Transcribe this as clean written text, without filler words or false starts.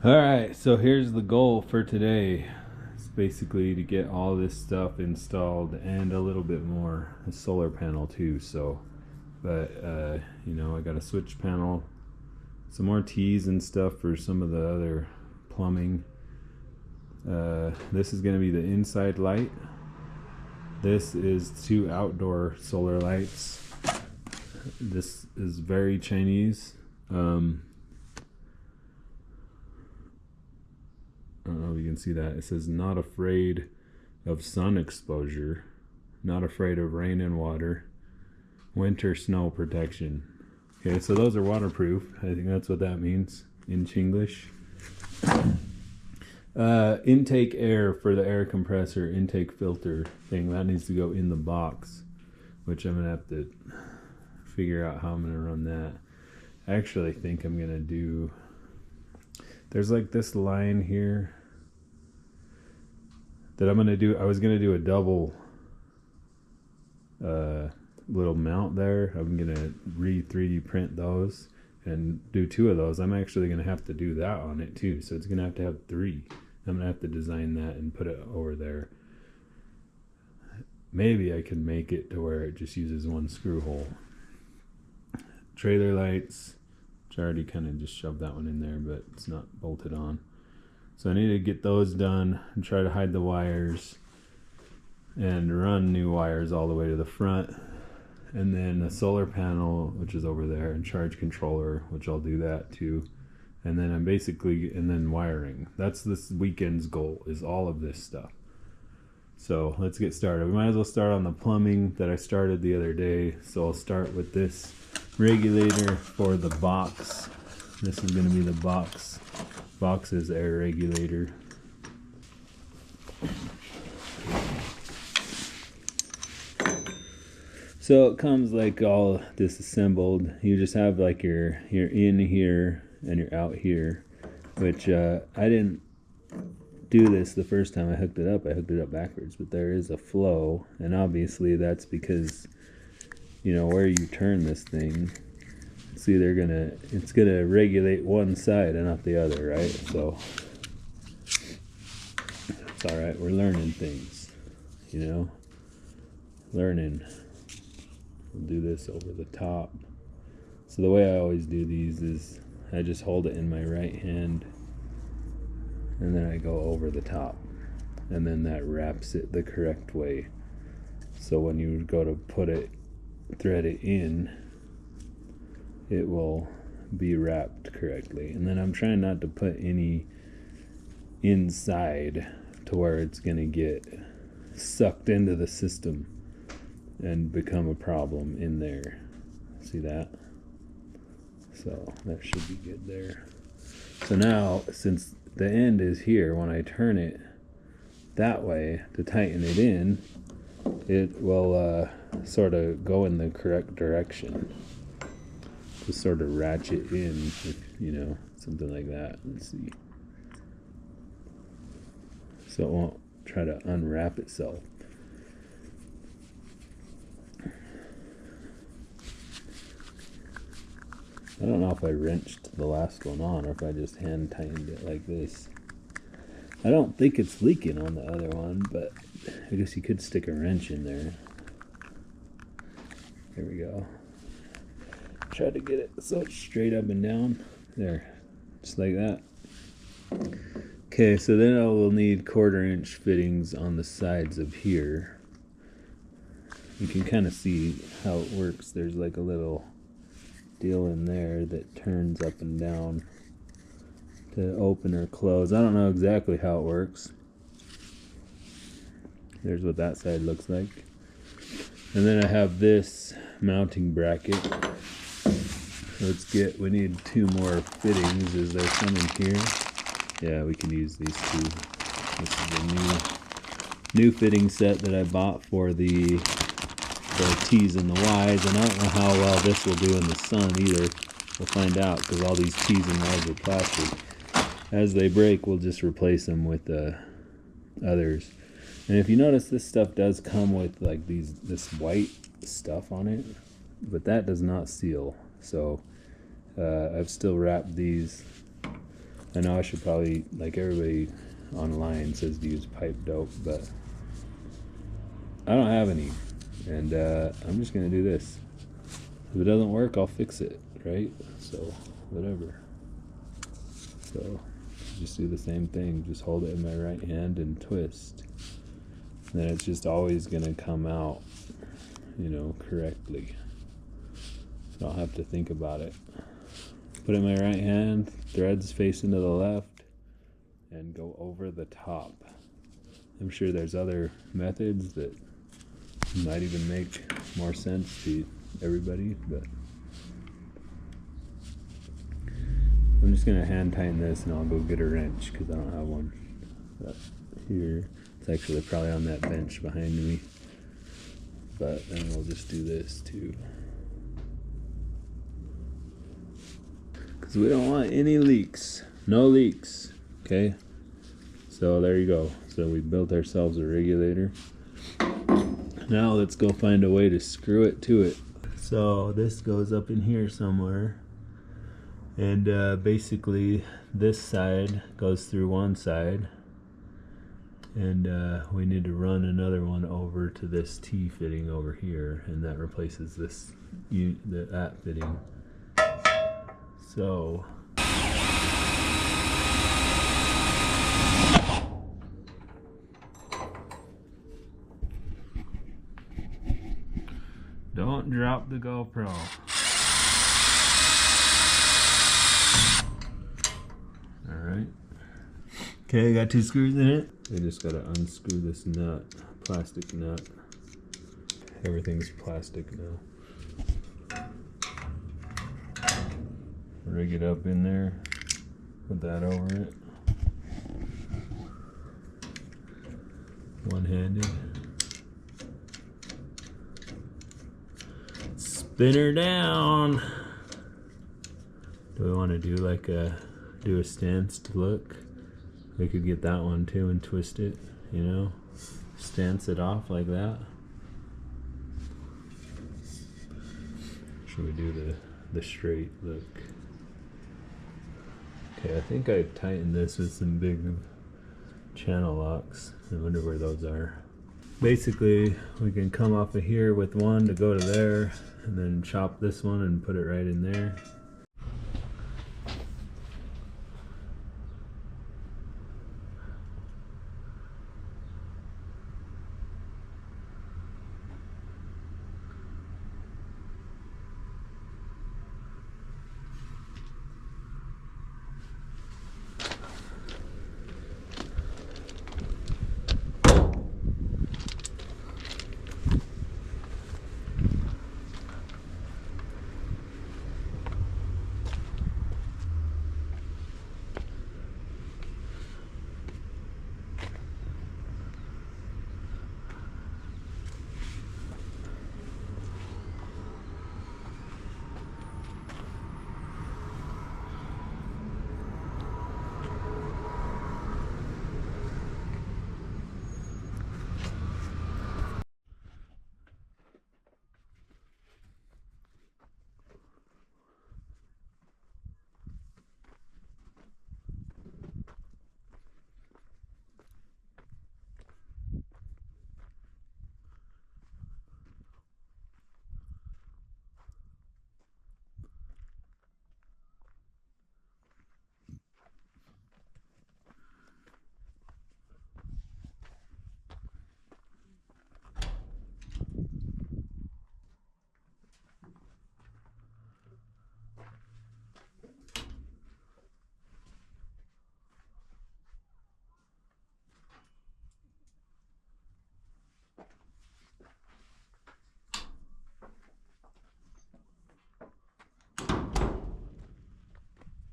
Alright, so here's the goal for today. It's basically to get all this stuff installed and a little bit more. A solar panel too, so. But, I got a switch panel, some more tees and stuff for some of the other plumbing. This is going to be the inside light. This is 2 outdoor solar lights. This is very Chinese. I don't know if you can see that. It says not afraid of sun exposure, not afraid of rain and water, winter snow protection. Okay, so those are waterproof. I think that's what that means in Chinglish. Intake air for the air compressor, intake filter thing, that needs to go in the box, which I'm gonna have to figure out how I'm gonna run that. I actually think I'm gonna do, there's like this line here that I'm gonna do. I was gonna do a double little mount there. I'm gonna 3D print those and do 2 of those. I'm actually gonna have to do that on it too, so it's gonna have to have 3. I'm gonna have to design that and put it over there. Maybe I can make it to where it just uses 1 screw hole. Trailer lights, which I already kind of just shoved that one in there, but it's not bolted on. So I need to get those done and try to hide the wires and run new wires all the way to the front. And then a solar panel, which is over there, and charge controller, which I'll do that too. And then and then wiring. That's this weekend's goal, is all of this stuff. So let's get started. We might as well start on the plumbing that I started the other day. So I'll start with this regulator for the box. This is going to be the box's air regulator. So it comes like all disassembled. You just have like your in here and your out here, which I didn't do this the first time I hooked it up. I hooked it up backwards, but there is a flow, and obviously that's because where you turn this thing. See, it's gonna regulate one side and not the other, right? So it's all right. We're learning things, learning. We'll do this over the top. So the way I always do these is I just hold it in my right hand and then I go over the top, and then that wraps it the correct way. So when you go to thread it in, it will be wrapped correctly. And then I'm trying not to put any inside to where it's gonna get sucked into the system and become a problem in there. See that? So that should be good there. So now, since the end is here, when I turn it that way to tighten it in, it will sort of go in the correct direction. Just sort of ratchet in, if something like that. Let's see. So it won't try to unwrap itself. I don't know if I wrenched the last one on or if I just hand tightened it like this. I don't think it's leaking on the other one, but I guess you could stick a wrench in there. There we go. Try to get it so it's straight up and down. There, just like that. Okay, so then I will need 1/4-inch fittings on the sides of here. You can kind of see how it works. There's like a little deal in there that turns up and down to open or close. I don't know exactly how it works. There's what that side looks like. And then I have this mounting bracket. We need 2 more fittings. Is there some in here? Yeah, we can use these 2. This is the new fitting set that I bought for the T's and the Y's, and I don't know how well this will do in the sun either. We'll find out, because all these T's and Y's are plastic. As they break, we'll just replace them with others. And if you notice, this stuff does come with like this white stuff on it, but that does not seal. So I've still wrapped these. I know I should probably, like everybody online says to use pipe dope, but I don't have any, and I'm just gonna do this. If it doesn't work, I'll fix it, right? So whatever. So just do the same thing. Just hold it in my right hand and twist. And then it's just always gonna come out, you know, correctly. So I don't have to think about it. Put it in my right hand, threads facing to the left, and go over the top. I'm sure there's other methods that might even make more sense to everybody, but I'm just gonna hand tighten this and I'll go get a wrench because I don't have one. But here, it's actually probably on that bench behind me, but then we'll just do this too. Because we don't want any leaks. No leaks. Okay? So there you go. So we built ourselves a regulator. Now let's go find a way to screw it to it. So this goes up in here somewhere. And basically this side goes through one side. And we need to run another one over to this T fitting over here. And that replaces this that fitting. So don't drop the GoPro. Alright. Okay, got 2 screws in it. I just gotta unscrew this nut, plastic nut. Everything's plastic now. Rig it up in there, put that over it. One-handed. Spin her down. Do we want to do like a stance to look? We could get that one too and twist it, you know, stance it off like that. Should we do the straight look? Okay, I think I tightened this with some big channel locks. I wonder where those are. Basically, we can come off of here with one to go to there, and then chop this one and put it right in there.